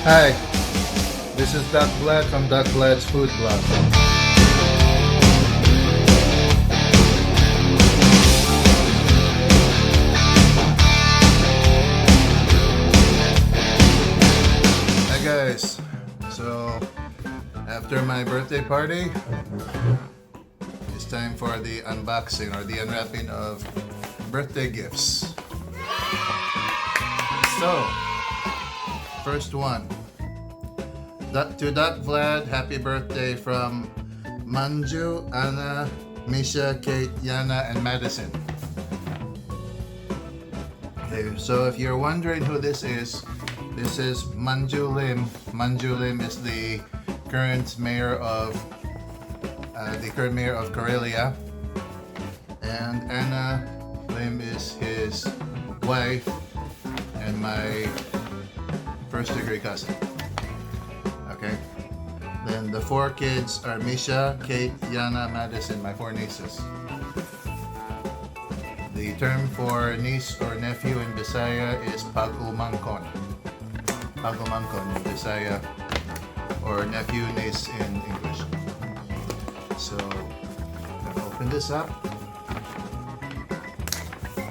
Hi, this is Doc Vlad from Doc Vlad's Food Blog. Hi guys, so after my birthday party, it's time for the unboxing or the unwrapping of birthday gifts. So, first one. To Doc Vlad, happy birthday from Manju, Anna, Misha, Kate, Yana, and Madison. Okay, so if you're wondering who this is Manju Lim. Manju Lim is the current mayor of Karelia, and Anna Lim is his wife and my first degree cousin. Okay. Then the four kids are Misha, Kate, Yana, Madison, my four nieces. The term for niece or nephew in Bisaya is pag-umangkon. Pag-umangkon in Bisaya, or nephew, niece in English. So, I'm gonna open this up. I'm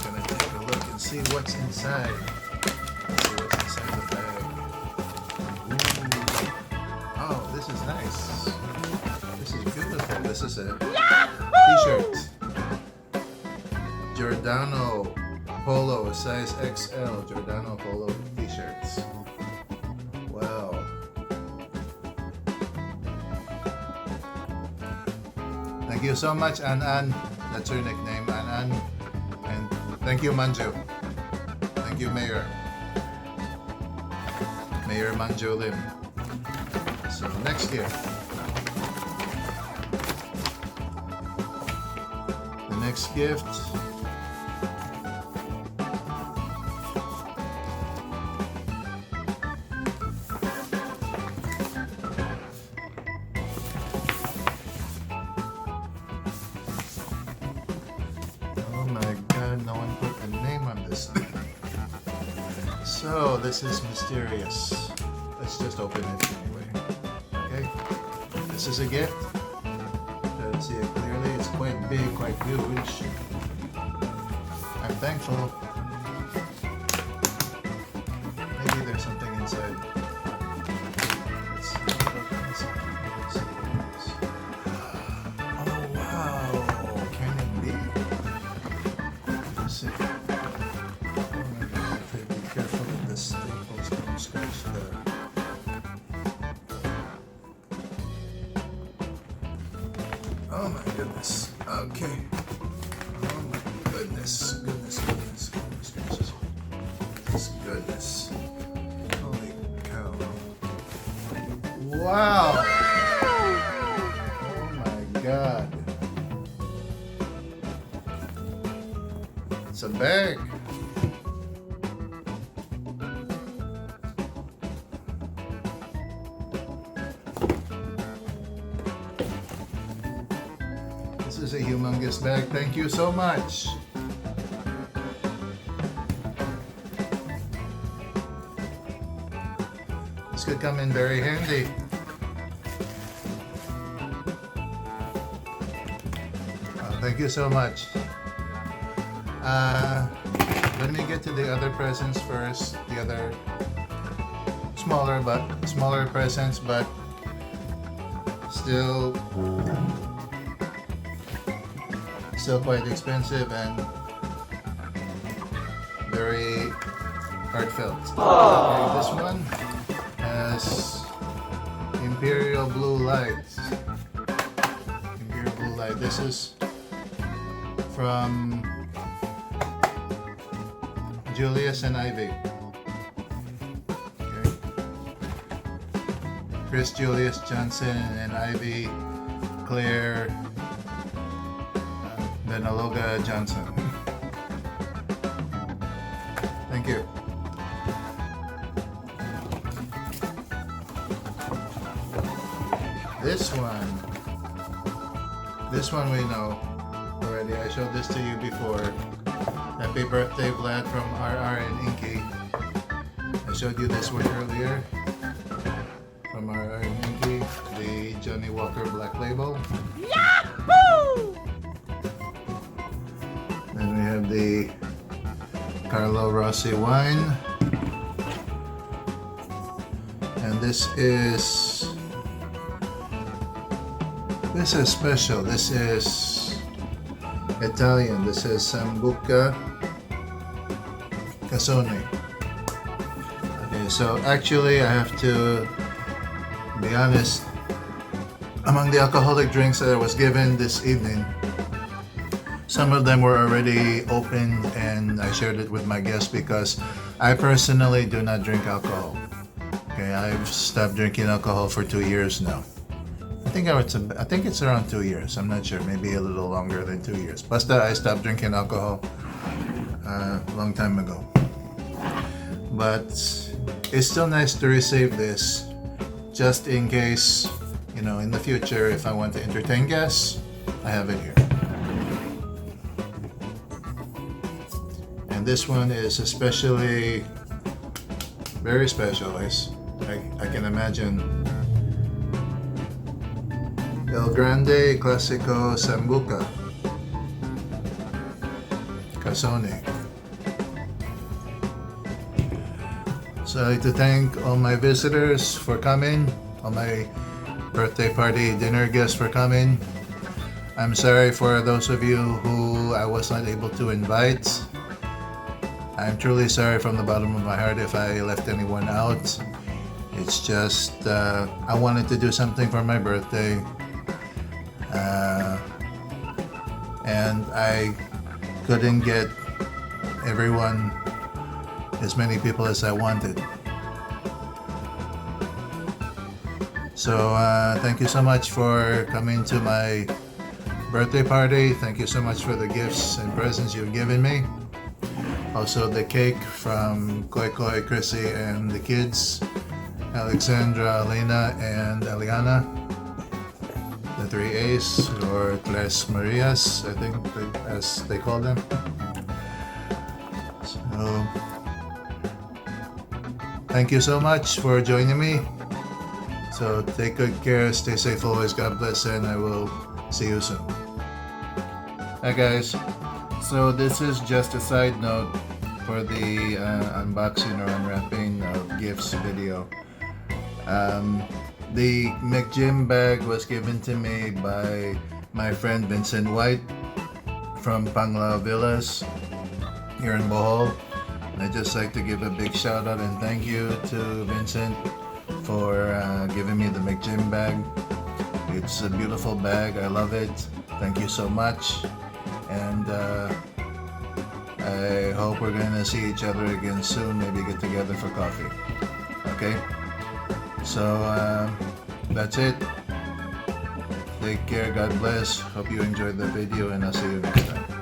gonna take a look and see what's inside. Let's see what's inside the bag. Oh, this is nice. This is beautiful. This is a t-shirt. Giordano Polo, size XL. Giordano Polo t-shirts. Wow. Thank you so much, An. That's your nickname, An. And thank you, Manju. Thank you, Mayor. Mayor Manju Lim. So next gift. The next gift. Oh my God, no one put a name on this. So this is mysterious. Let's just open it anyway. Okay, this is a gift. You can see it clearly. It's quite big, quite huge. I'm thankful. Maybe there's something inside. Let's see. Let's see what it is. Oh wow! Can it be? Let's see. Oh my God! I have to be careful with the staples. Don't scratch the. Oh my goodness. Okay. Oh my goodness. Goodness. Goodness. Holy cow. Wow. Oh my God. It's a bag. This is a humongous bag. Thank you so much. This could come in very handy. Thank you so much. Let me get to the other presents first. The other smaller presents, but still quite expensive and very heartfelt. Okay, this one has Imperial Blue Light. Imperial Blue Light. This is from Julius and Ivy. Okay. Chris, Julius, Johnson, and Ivy, Claire, Benaloga Johnson. Thank you. This one we know already. I showed this to you before. Happy birthday, Vlad, from RR and Inky. I showed you this one earlier from our Yankee, the Johnny Walker Black Label. Yahoo! Then we have the Carlo Rossi wine. And this is special. This is Italian. This is Sambuca Casone. Okay, so actually I have to be honest. Among the alcoholic drinks that I was given this evening, some of them were already opened and I shared it with my guests because I personally do not drink alcohol. Okay, I've stopped drinking alcohol for 2 years now. I think it's around 2 years. I'm not sure. Maybe a little longer than 2 years. Basta, I stopped drinking alcohol a long time ago. But it's still nice to receive this just in case, you know, in the future if I want to entertain guests, I have it here. And this one is especially very special. I can imagine. El Grande Classico Sambuca Casone. So I'd like to thank all my visitors for coming, all my birthday party dinner guests for coming. I'm sorry for those of you who I was not able to invite. I'm truly sorry from the bottom of my heart if I left anyone out. It's just I wanted to do something for my birthday. And I couldn't get everyone, as many people as I wanted. So thank you so much for coming to my birthday party. Thank you so much for the gifts and presents you've given me. Also the cake from Koi Koi, Chrissy, and the kids, Alexandra, Elena, and Eliana. The 3 A's, or Tres Marias, I think, as they call them. So, thank you so much for joining me. So, take good care, stay safe always, God bless, and I will see you soon. Hi guys, so this is just a side note for the unboxing or unwrapping of gifts video. The McJim bag was given to me by my friend Vincent White from Panglao Villas here in Bohol. I'd just like to give a big shout out and thank you to Vincent for giving me the McJim bag. It's a beautiful bag. I love it. Thank you so much. And I hope we're going to see each other again soon. Maybe get together for coffee. Okay? So that's it. Take care, God bless. Hope you enjoyed the video and I'll see you next time.